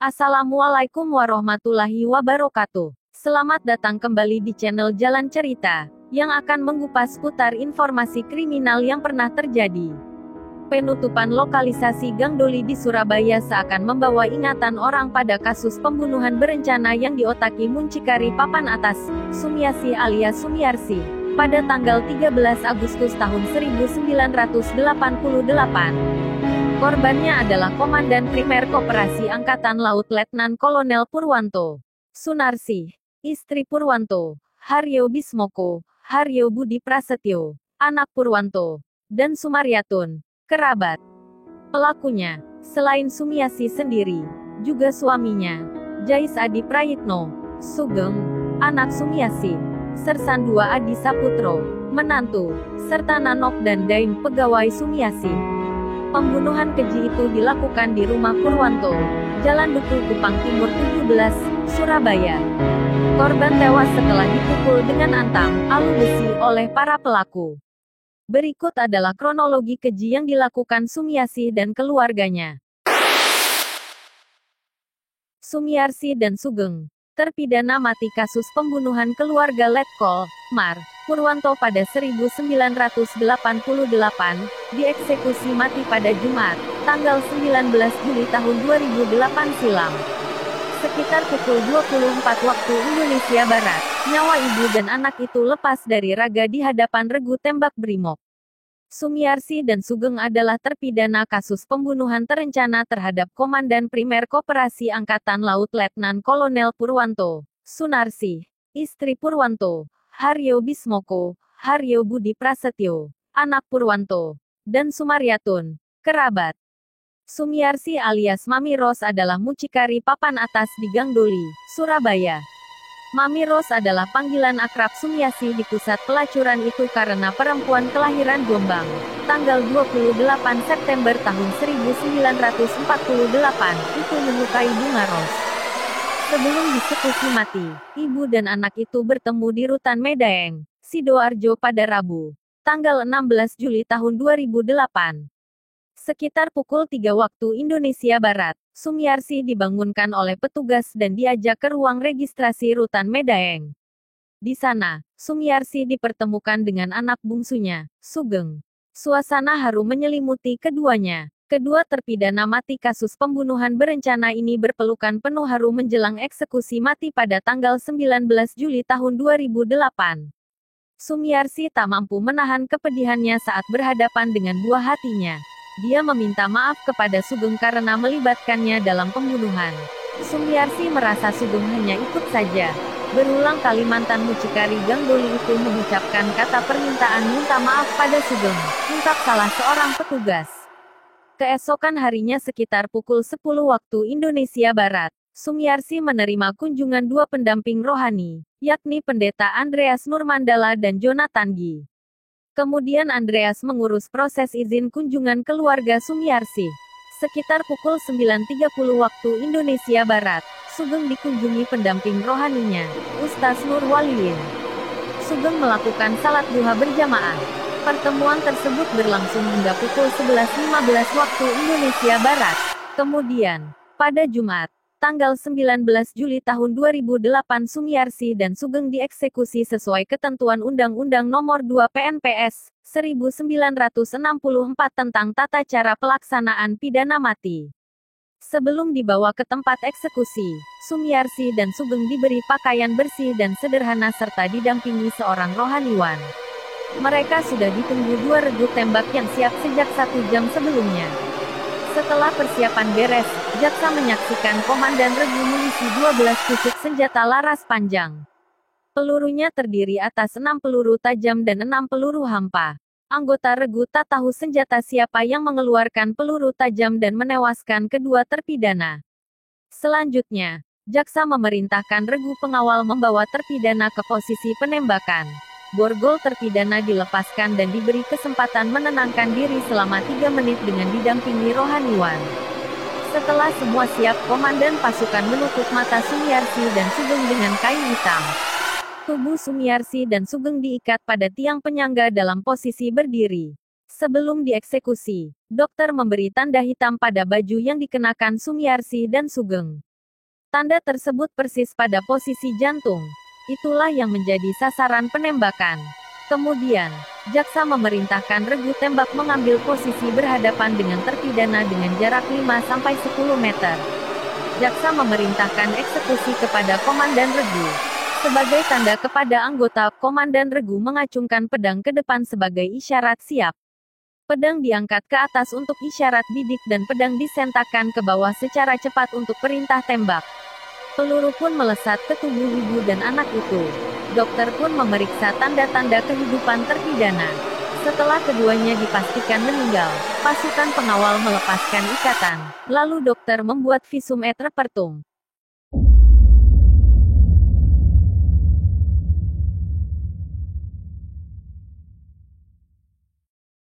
Assalamualaikum warahmatullahi wabarakatuh. Selamat datang kembali di channel Jalan Cerita, yang akan mengupas putar informasi kriminal yang pernah terjadi. Penutupan lokalisasi Gang Doli di Surabaya seakan membawa ingatan orang pada kasus pembunuhan berencana yang diotaki muncikari papan atas, Sumiasi alias Sumiarsi, pada tanggal 13 Agustus tahun 1988. Korbannya adalah Komandan Primer Koperasi Angkatan Laut Letnan Kolonel Purwanto Sunarsi, istri Purwanto, Haryo Bismoko, Haryo Budi Prasetyo, anak Purwanto, dan Sumaryatun, kerabat. Pelakunya, selain Sumiasi sendiri, juga suaminya, Jais Adi Prayitno, Sugeng, anak Sumiasi, Sersan II Adi Saputro, menantu, serta Nanok dan Daim pegawai Sumiasi. Pembunuhan keji itu dilakukan di rumah Purwanto, Jalan Duku Kupang Timur 17, Surabaya. Korban tewas setelah dipukul dengan antam, alu besi oleh para pelaku. Berikut adalah kronologi keji yang dilakukan Sumiasi dan keluarganya. Sumiarsi dan Sugeng, terpidana mati kasus pembunuhan keluarga Letkol, Mar, Purwanto pada 1988, dieksekusi mati pada Jumat, tanggal 19 Juli tahun 2008 silam. Sekitar pukul 24 waktu Indonesia Barat, nyawa ibu dan anak itu lepas dari raga di hadapan regu tembak Brimob. Sumiarsi dan Sugeng adalah terpidana kasus pembunuhan terencana terhadap Komandan Primer Koperasi Angkatan Laut Letnan Kolonel Purwanto Sunarsi, istri Purwanto, Haryo Bismoko, Haryo Budi Prasetyo, anak Purwanto, dan Sumaryatun, kerabat. Sumiarsi alias Mami Ros adalah mucikari papan atas di Gang Doli, Surabaya. Mami Ros adalah panggilan akrab Sumiasi di pusat pelacuran itu karena perempuan kelahiran Jombang, tanggal 28 September tahun 1948, itu menyukai Bunga Ros. Sebelum dieksekusi mati, ibu dan anak itu bertemu di Rutan Medaeng, Sidoarjo pada Rabu, tanggal 16 Juli tahun 2008. Sekitar pukul 3 waktu Indonesia Barat, Sumiarsi dibangunkan oleh petugas dan diajak ke ruang registrasi Rutan Medaeng. Di sana, Sumiarsi dipertemukan dengan anak bungsunya, Sugeng. Suasana haru menyelimuti keduanya. Kedua terpidana mati kasus pembunuhan berencana ini berpelukan penuh haru menjelang eksekusi mati pada tanggal 19 Juli tahun 2008. Sumiarsi tak mampu menahan kepedihannya saat berhadapan dengan buah hatinya. Dia meminta maaf kepada Sugeng karena melibatkannya dalam pembunuhan. Sumiarsi merasa Sugeng hanya ikut saja. Berulang kali mantan mucikari Gang Doli itu mengucapkan kata permintaan minta maaf pada Sugeng, ungkap salah seorang petugas. Keesokan harinya sekitar pukul 10 waktu Indonesia Barat, Sumiarsi menerima kunjungan dua pendamping rohani, yakni Pendeta Andreas Nurmandala dan Jonathan Gi. Kemudian Andreas mengurus proses izin kunjungan keluarga Sumiarsi. Sekitar pukul 9.30 waktu Indonesia Barat, Sugeng dikunjungi pendamping rohaninya, Ustaz Nur Waliin. Sugeng melakukan salat duha berjamaah. Pertemuan tersebut berlangsung hingga pukul 11.15 waktu Indonesia Barat. Kemudian, pada Jumat, tanggal 19 Juli tahun 2008 Sumiarsi dan Sugeng dieksekusi sesuai ketentuan Undang-Undang Nomor 2 PNPS 1964 tentang tata cara pelaksanaan pidana mati. Sebelum dibawa ke tempat eksekusi, Sumiarsi dan Sugeng diberi pakaian bersih dan sederhana serta didampingi seorang rohaniwan. Mereka sudah ditunggu dua regu tembak yang siap sejak 1 jam sebelumnya. Setelah persiapan beres, jaksa menyaksikan komandan regu munisi 12 tusuk senjata laras panjang. Pelurunya terdiri atas 6 peluru tajam dan 6 peluru hampa. Anggota regu tak tahu senjata siapa yang mengeluarkan peluru tajam dan menewaskan kedua terpidana. Selanjutnya, jaksa memerintahkan regu pengawal membawa terpidana ke posisi penembakan. Borgol terpidana dilepaskan dan diberi kesempatan menenangkan diri selama 3 menit dengan didampingi rohaniwan. Setelah semua siap, komandan pasukan menutup mata Sumiarsi dan Sugeng dengan kain hitam. Tubuh Sumiarsi dan Sugeng diikat pada tiang penyangga dalam posisi berdiri. Sebelum dieksekusi, dokter memberi tanda hitam pada baju yang dikenakan Sumiarsi dan Sugeng. Tanda tersebut persis pada posisi jantung. Itulah yang menjadi sasaran penembakan. Kemudian, jaksa memerintahkan regu tembak mengambil posisi berhadapan dengan terpidana dengan jarak 5-10 meter. Jaksa memerintahkan eksekusi kepada Komandan Regu. Sebagai tanda kepada anggota, Komandan Regu mengacungkan pedang ke depan sebagai isyarat siap. Pedang diangkat ke atas untuk isyarat bidik dan pedang disentakkan ke bawah secara cepat untuk perintah tembak. Peluru pun melesat ke tubuh ibu dan anak itu. Dokter pun memeriksa tanda-tanda kehidupan terpidana. Setelah keduanya dipastikan meninggal, pasukan pengawal melepaskan ikatan. Lalu dokter membuat visum et repertum.